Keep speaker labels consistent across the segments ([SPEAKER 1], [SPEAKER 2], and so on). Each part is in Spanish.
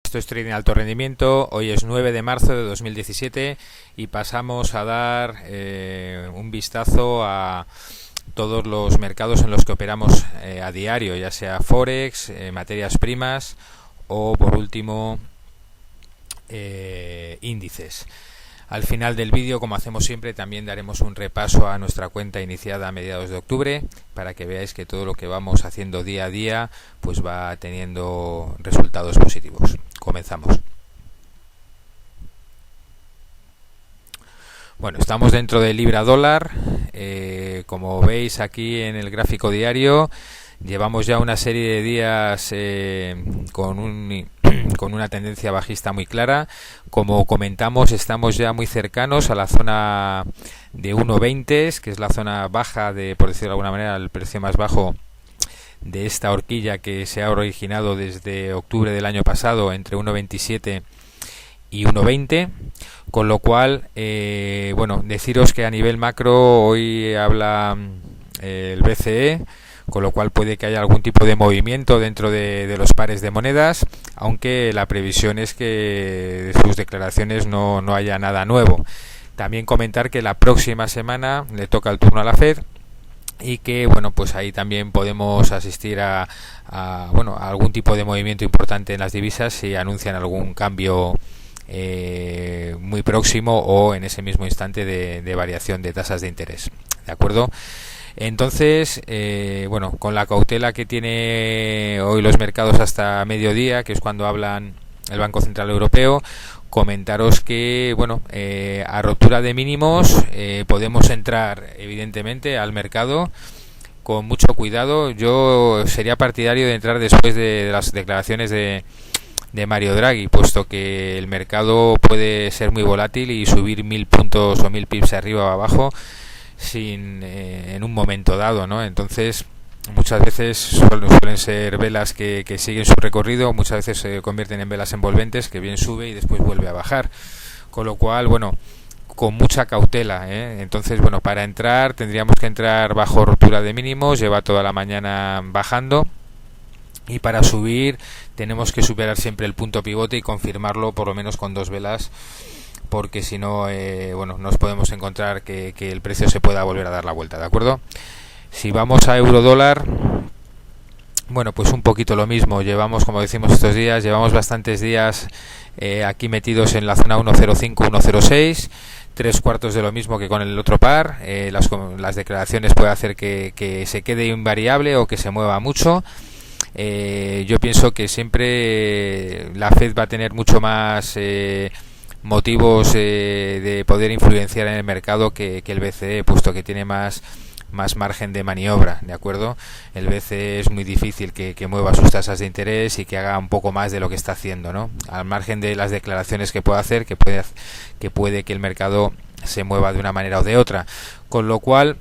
[SPEAKER 1] Esto es Trading Alto Rendimiento. Hoy es 9 de marzo de 2017 y pasamos a dar un vistazo a todos los mercados en los que operamos a diario, ya sea Forex, materias primas o, por último, índices. Al final del vídeo, como hacemos siempre, también daremos un repaso a nuestra cuenta iniciada a mediados de octubre para que veáis que todo lo que vamos haciendo día a día pues va teniendo resultados positivos. Comenzamos. Bueno, estamos dentro del libra dólar. Como veis aquí en el gráfico diario, llevamos ya una serie de días con una tendencia bajista muy clara. Como comentamos, estamos ya muy cercanos a la zona de 1.20, que es la zona baja por decirlo de alguna manera, el precio más bajo de esta horquilla que se ha originado desde octubre del año pasado entre 1.27 y 1.20, con lo cual, bueno, deciros que a nivel macro hoy habla el BCE, con lo cual puede que haya algún tipo de movimiento dentro de los pares de monedas, aunque la previsión es que de sus declaraciones no haya nada nuevo. También comentar que la próxima semana le toca el turno a la Fed y que, bueno, pues ahí también podemos asistir a algún tipo de movimiento importante en las divisas si anuncian algún cambio muy próximo o en ese mismo instante de variación de tasas de interés. ¿De acuerdo? Entonces, bueno, con la cautela que tiene hoy los mercados hasta mediodía, que es cuando hablan el Banco Central Europeo, comentaros que, bueno, a rotura de mínimos podemos entrar evidentemente al mercado con mucho cuidado. Yo sería partidario de entrar después de las declaraciones de Mario Draghi, puesto que el mercado puede ser muy volátil y subir 1000 puntos o 1000 pips arriba o abajo en un momento dado, ¿no? Entonces, muchas veces suelen ser velas que siguen su recorrido, muchas veces se convierten en velas envolventes que bien sube y después vuelve a bajar, con lo cual, bueno, con mucha cautela, ¿eh? Entonces, bueno, para entrar tendríamos que entrar bajo rotura de mínimos, lleva toda la mañana bajando, y para subir tenemos que superar siempre el punto pivote y confirmarlo por lo menos con dos velas, porque si no, bueno, nos podemos encontrar que el precio se pueda volver a dar la vuelta, ¿de acuerdo? Si vamos a euro dólar, bueno, pues un poquito lo mismo. Llevamos, como decimos estos días, llevamos bastantes días aquí metidos en la zona 1.05, 1.06, tres cuartos de lo mismo que con el otro par. Las declaraciones pueden hacer que se quede invariable o que se mueva mucho. Yo pienso que siempre la Fed va a tener mucho más motivos de poder influenciar en el mercado que el BCE, puesto que tiene más margen de maniobra, ¿de acuerdo? El BCE es muy difícil que mueva sus tasas de interés y que haga un poco más de lo que está haciendo, ¿no? Al margen de las declaraciones que pueda hacer, que puede que el mercado se mueva de una manera o de otra, con lo cual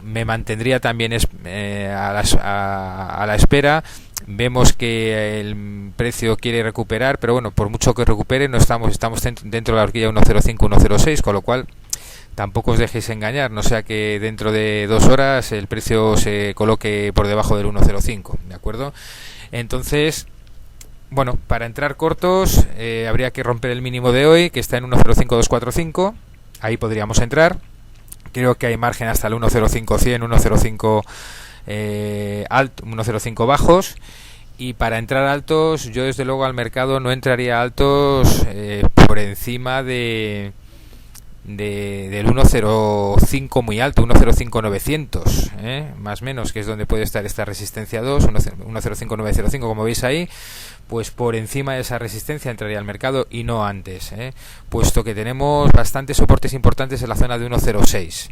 [SPEAKER 1] me mantendría también a la espera. Vemos que el precio quiere recuperar, pero bueno, por mucho que recupere, no estamos dentro de la horquilla 1.05, 1.06, con lo cual tampoco os dejéis engañar, no sea que dentro de 2 horas el precio se coloque por debajo del 1.05, ¿de acuerdo? Entonces, bueno, para entrar cortos habría que romper el mínimo de hoy, que está en 1.05245, ahí podríamos entrar. Creo que hay margen hasta el 1.05 1.05 alto, 1.05 bajos, y para entrar altos, yo desde luego al mercado no entraría altos por encima del 1.05 muy alto, 1.05900, más o menos, que es donde puede estar esta resistencia 2, 1.05905, como veis ahí. Pues por encima de esa resistencia entraría al mercado y no antes, puesto que tenemos bastantes soportes importantes en la zona de 1.06.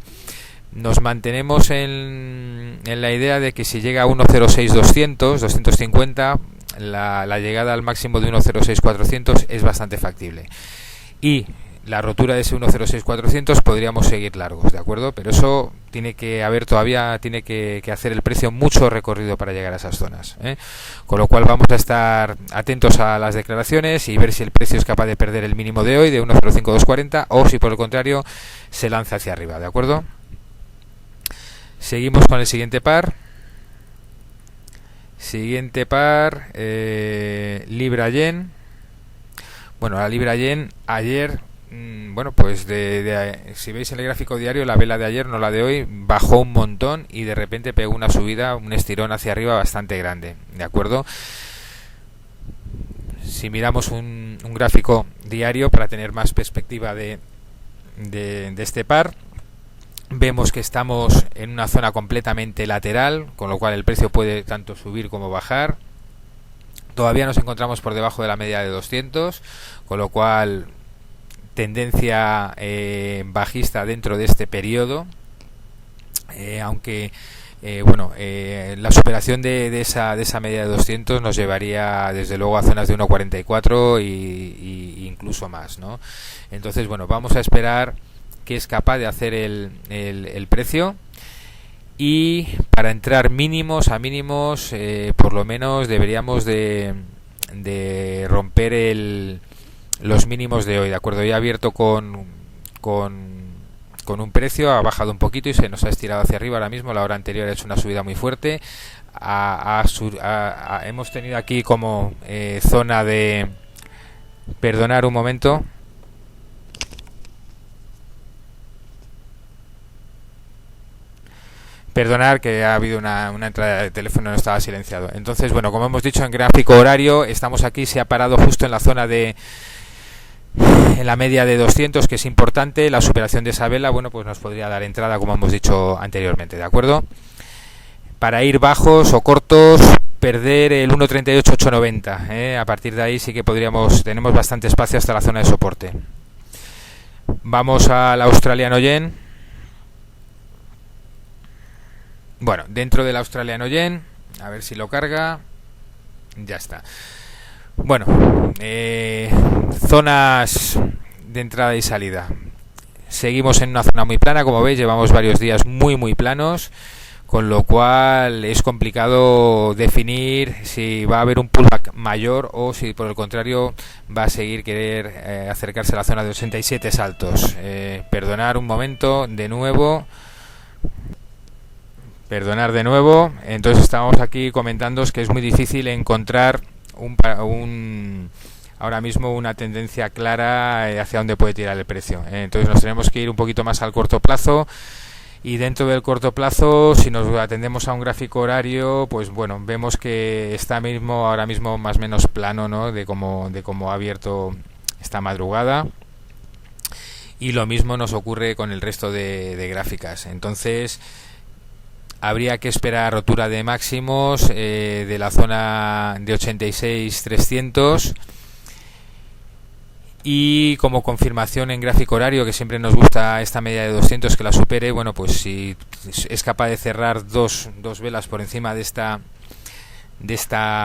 [SPEAKER 1] Nos mantenemos en la idea de que si llega a 1.06.200, 250, la llegada al máximo de 1.06.400 es bastante factible. Y la rotura de ese 1.06.400 podríamos seguir largos, ¿de acuerdo? Pero eso tiene que hacer el precio mucho recorrido para llegar a esas zonas, con lo cual vamos a estar atentos a las declaraciones y ver si el precio es capaz de perder el mínimo de hoy de 1.05.240 o si por el contrario se lanza hacia arriba, ¿de acuerdo? Seguimos con el siguiente par. Libra yen. Bueno, la libra yen ayer, bueno, pues si veis el gráfico diario, la vela de ayer, no la de hoy, bajó un montón y de repente pegó una subida, un estirón hacia arriba bastante grande, ¿de acuerdo? Si miramos un gráfico diario para tener más perspectiva de este par, vemos que estamos en una zona completamente lateral, con lo cual el precio puede tanto subir como bajar. Todavía nos encontramos por debajo de la media de 200, con lo cual tendencia bajista dentro de este periodo, aunque la superación de esa media de 200 nos llevaría desde luego a zonas de 1.44 y incluso más, ¿no? Entonces, bueno, vamos a esperar qué es capaz de hacer el precio. Y para entrar mínimos a mínimos, por lo menos deberíamos de romper los mínimos de hoy, ¿de acuerdo? Ya ha abierto con un precio, ha bajado un poquito y se nos ha estirado hacia arriba ahora mismo. La hora anterior ha hecho una subida muy fuerte. Hemos tenido aquí como zona de... Perdonar un momento. Perdonar que ha habido una entrada de teléfono, no estaba silenciado. Entonces, bueno, como hemos dicho en gráfico horario, estamos aquí, se ha parado justo en la zona en la media de 200, que es importante. La superación de esa vela, bueno, pues nos podría dar entrada, como hemos dicho anteriormente, ¿de acuerdo? Para ir bajos o cortos, perder el 1.38.890, a partir de ahí sí que tenemos bastante espacio hasta la zona de soporte. Vamos al australiano yen. Bueno, dentro del australiano yen, a ver si lo carga. Ya está. Bueno, zonas de entrada y salida. Seguimos en una zona muy plana, como veis, llevamos varios días muy planos, con lo cual es complicado definir si va a haber un pullback mayor o si por el contrario va a seguir querer acercarse a la zona de 87 saltos. Perdonar un momento, de nuevo. Perdonar de nuevo. Entonces estamos aquí comentándoos que es muy difícil encontrar ahora mismo una tendencia clara hacia dónde puede tirar el precio. Entonces nos tenemos que ir un poquito más al corto plazo, y dentro del corto plazo, si nos atendemos a un gráfico horario, pues bueno, vemos que está ahora mismo más o menos plano, ¿no? de cómo ha abierto esta madrugada. Y lo mismo nos ocurre con el resto de gráficas. Entonces habría que esperar rotura de máximos de la zona de 86.300, y como confirmación en gráfico horario, que siempre nos gusta esta media de 200 que la supere. Bueno, pues si es capaz de cerrar dos velas por encima de esta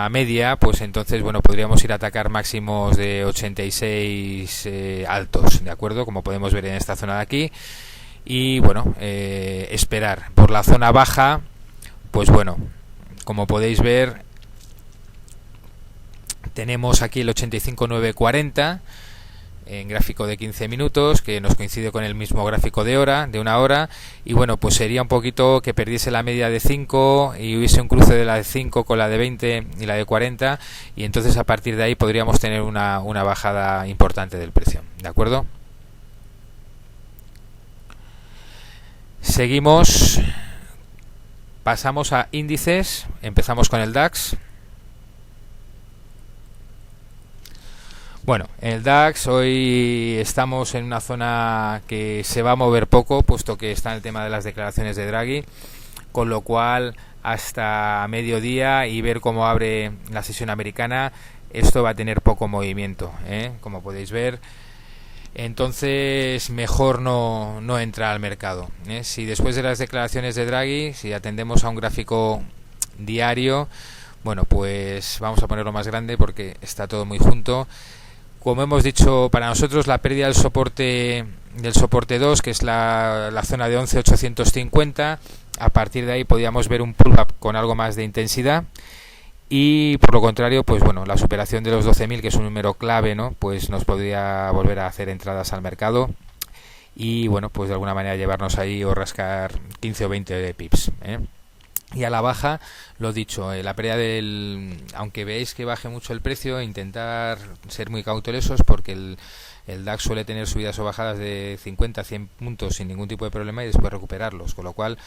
[SPEAKER 1] media, pues entonces bueno, podríamos ir a atacar máximos de 86 altos, de acuerdo, como podemos ver en esta zona de aquí. Y bueno, esperar por la zona baja, pues bueno, como podéis ver, tenemos aquí el 85.940 en gráfico de 15 minutos, que nos coincide con el mismo gráfico de una hora, y bueno, pues sería un poquito que perdiese la media de 5 y hubiese un cruce de la de 5 con la de 20 y la de 40, y entonces a partir de ahí podríamos tener una bajada importante del precio, ¿de acuerdo? Seguimos, pasamos a índices, empezamos con el DAX. Bueno, en el DAX hoy estamos en una zona que se va a mover poco, puesto que está en el tema de las declaraciones de Draghi, con lo cual hasta mediodía y ver cómo abre la sesión americana, esto va a tener poco movimiento, como podéis ver. Entonces mejor no entrar al mercado. Si después de las declaraciones de Draghi, si atendemos a un gráfico diario, bueno, pues vamos a ponerlo más grande porque está todo muy junto. Como hemos dicho, para nosotros la pérdida del soporte 2, que es la zona de 11.850, a partir de ahí podríamos ver un pullback con algo más de intensidad. Y por lo contrario, pues bueno, la superación de los 12.000, que es un número clave, ¿no? Pues nos podría volver a hacer entradas al mercado y bueno, pues de alguna manera llevarnos ahí o rascar 15 o 20 pips, Y a la baja, lo dicho, la pérdida aunque veáis que baje mucho el precio, intentar ser muy cautelosos porque el DAX suele tener subidas o bajadas de 50 a 100 puntos sin ningún tipo de problema y después recuperarlos, con lo cual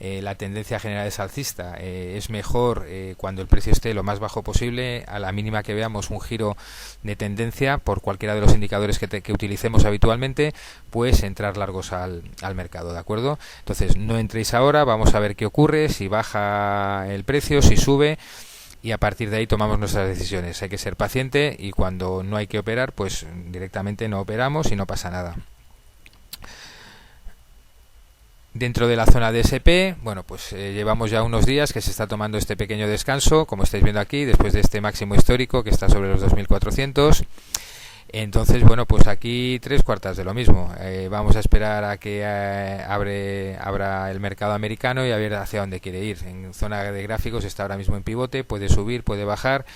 [SPEAKER 1] la tendencia general es alcista. Es mejor cuando el precio esté lo más bajo posible, a la mínima que veamos un giro de tendencia por cualquiera de los indicadores que utilicemos habitualmente, pues entrar largos al mercado, ¿de acuerdo? Entonces no entréis ahora, vamos a ver qué ocurre, si baja el precio, si sube, y a partir de ahí tomamos nuestras decisiones. Hay que ser paciente y cuando no hay que operar, pues directamente no operamos y no pasa nada. Dentro de la zona de SP, bueno, pues llevamos ya unos días que se está tomando este pequeño descanso, como estáis viendo aquí, después de este máximo histórico que está sobre los 2400. Entonces, bueno, pues aquí 3/4 de lo mismo. Vamos a esperar a que abra el mercado americano y a ver hacia dónde quiere ir. En zona de gráficos está ahora mismo en pivote, puede subir, puede bajar,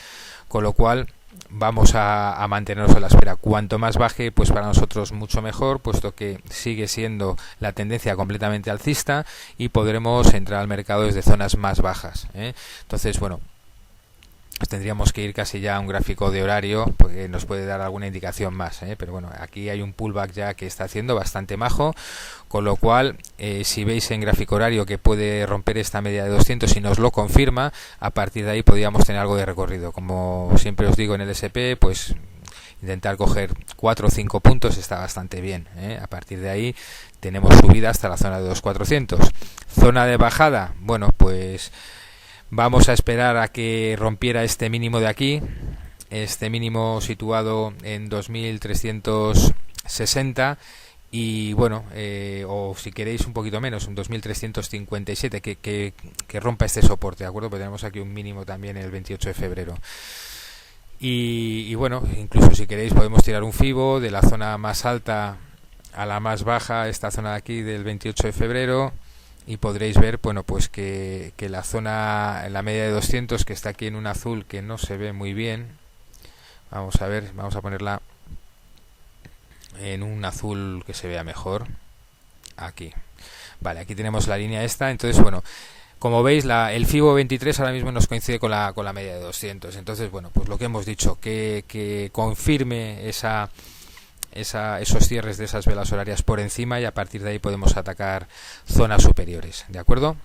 [SPEAKER 1] con lo cual vamos a mantenernos a la espera. Cuanto más baje, pues para nosotros mucho mejor, puesto que sigue siendo la tendencia completamente alcista y podremos entrar al mercado desde zonas más bajas. Entonces, bueno, tendríamos que ir casi ya a un gráfico de horario porque nos puede dar alguna indicación más, pero bueno, aquí hay un pullback ya que está haciendo bastante majo, con lo cual si veis en gráfico horario que puede romper esta media de 200 y nos lo confirma, a partir de ahí podríamos tener algo de recorrido. Como siempre os digo, en el SP, pues intentar coger 4 o 5 puntos está bastante bien, a partir de ahí tenemos subida hasta la zona de 2400. Zona de bajada, bueno, pues vamos a esperar a que rompiera este mínimo de aquí, este mínimo situado en 2360 y bueno, o si queréis un poquito menos, un 2357, que rompa este soporte, ¿de acuerdo? Porque tenemos aquí un mínimo también el 28 de febrero. Y bueno, incluso si queréis podemos tirar un FIBO de la zona más alta a la más baja, esta zona de aquí del 28 de febrero. Y podréis ver, bueno, pues que la zona, la media de 200, que está aquí en un azul que no se ve muy bien. Vamos a ver, vamos a ponerla en un azul que se vea mejor. Aquí. Vale, aquí tenemos la línea esta. Entonces, bueno, como veis, el FIBO 23 ahora mismo nos coincide con la media de 200. Entonces, bueno, pues lo que hemos dicho, que confirme esos cierres de esas velas horarias por encima y a partir de ahí podemos atacar zonas superiores, ¿de acuerdo?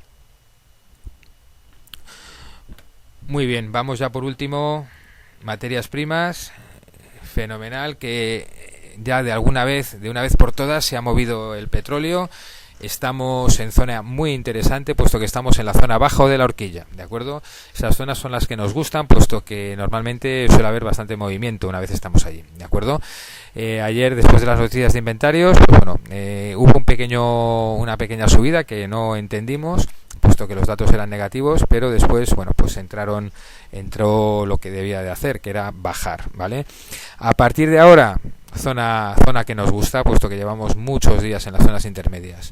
[SPEAKER 1] Muy bien, vamos ya por último, materias primas, fenomenal, que ya de una vez por todas se ha movido el petróleo. Estamos en zona muy interesante, puesto que estamos en la zona abajo de la horquilla, ¿de acuerdo? Esas zonas son las que nos gustan, puesto que normalmente suele haber bastante movimiento una vez estamos allí, ¿de acuerdo? Ayer, después de las noticias de inventarios, pues bueno, hubo una pequeña subida que no entendimos, puesto que los datos eran negativos, pero después, bueno, pues entró lo que debía de hacer, que era bajar, ¿vale? A partir de ahora, zona que nos gusta, puesto que llevamos muchos días en las zonas intermedias.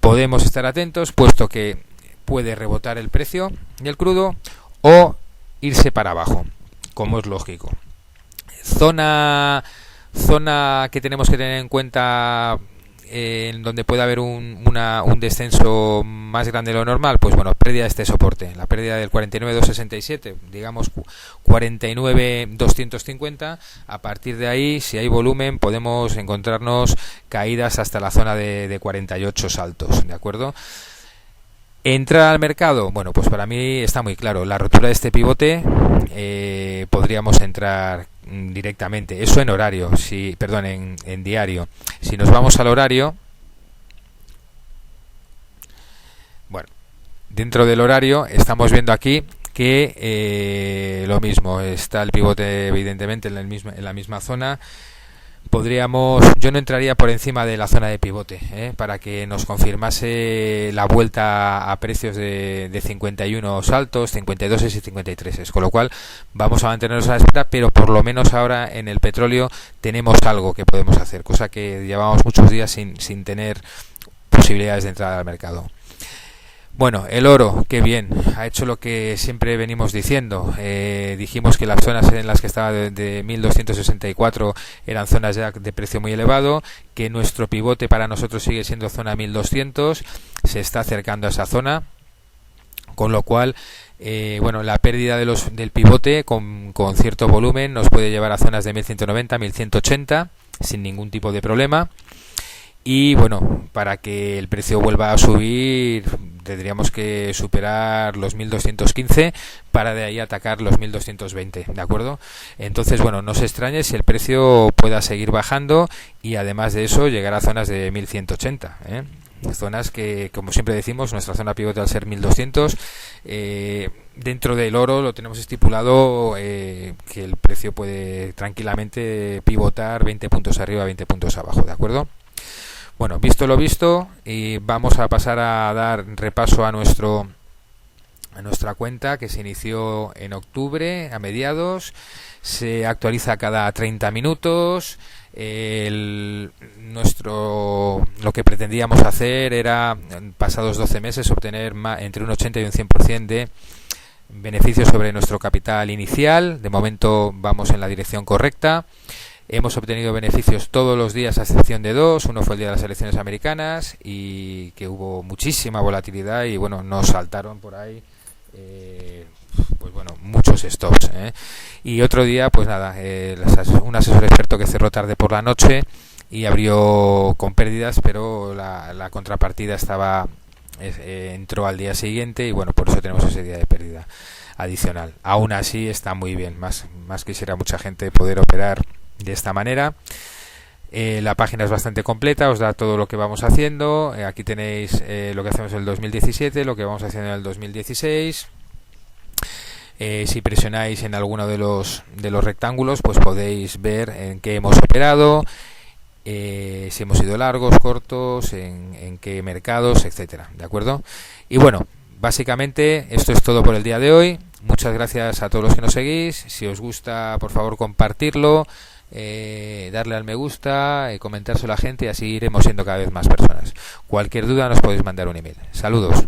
[SPEAKER 1] Podemos estar atentos, puesto que puede rebotar el precio del crudo o irse para abajo, como es lógico. Zona que tenemos que tener en cuenta, en donde puede haber un descenso más grande de lo normal, pues bueno, pérdida de este soporte, la pérdida del 49.267, digamos 49.250. A partir de ahí, si hay volumen, podemos encontrarnos caídas hasta la zona de 48 saltos, ¿de acuerdo? ¿Entrar al mercado? Bueno, pues para mí está muy claro, la rotura de este pivote, podríamos entrar directamente, eso en horario, en diario. Si nos vamos al horario, bueno, dentro del horario estamos viendo aquí que lo mismo, está el pivote evidentemente en la misma zona. Yo no entraría por encima de la zona de pivote, para que nos confirmase la vuelta a precios de 51 saltos, 52 y 53, con lo cual vamos a mantenernos a la espera, pero por lo menos ahora en el petróleo tenemos algo que podemos hacer, cosa que llevamos muchos días sin tener posibilidades de entrada al mercado. Bueno, el oro, qué bien, ha hecho lo que siempre venimos diciendo. Dijimos que las zonas en las que estaba de 1264 eran zonas ya de precio muy elevado, que nuestro pivote para nosotros sigue siendo zona 1200, se está acercando a esa zona, con lo cual bueno, la pérdida del pivote con cierto volumen nos puede llevar a zonas de 1190, 1180 sin ningún tipo de problema. Y bueno, para que el precio vuelva a subir tendríamos que superar los 1215 para de ahí atacar los 1220, ¿de acuerdo? Entonces, bueno, no se extrañe si el precio pueda seguir bajando y además de eso llegar a zonas de 1180, zonas que, como siempre decimos, nuestra zona pivote al ser 1200, dentro del oro lo tenemos estipulado que el precio puede tranquilamente pivotar 20 puntos arriba, 20 puntos abajo, ¿de acuerdo? Bueno, visto lo visto, y vamos a pasar a dar repaso a nuestra cuenta, que se inició en octubre a mediados, se actualiza cada 30 minutos. Lo que pretendíamos hacer era, pasados 12 meses, obtener entre un 80 y un 100% de beneficios sobre nuestro capital inicial. De momento vamos en la dirección correcta. Hemos obtenido beneficios todos los días a excepción de dos. Uno fue el día de las elecciones americanas y que hubo muchísima volatilidad y bueno, nos saltaron por ahí pues bueno, muchos stops, y otro día pues nada, un asesor experto que cerró tarde por la noche y abrió con pérdidas, pero la contrapartida entró al día siguiente y bueno, por eso tenemos ese día de pérdida adicional. Aún así está muy bien, más quisiera mucha gente poder operar de esta manera. La página es bastante completa, os da todo lo que vamos haciendo. Aquí tenéis lo que hacemos en el 2017, lo que vamos haciendo en el 2016. Si presionáis en alguno de los rectángulos, pues podéis ver en qué hemos operado, si hemos ido largos, cortos, en qué mercados, etcétera, ¿de acuerdo? Y bueno, básicamente esto es todo por el día de hoy. Muchas gracias a todos los que nos seguís. Si os gusta, por favor, compartirlo, darle al me gusta, comentárselo a la gente y así iremos siendo cada vez más personas. Cualquier duda nos podéis mandar un email. Saludos.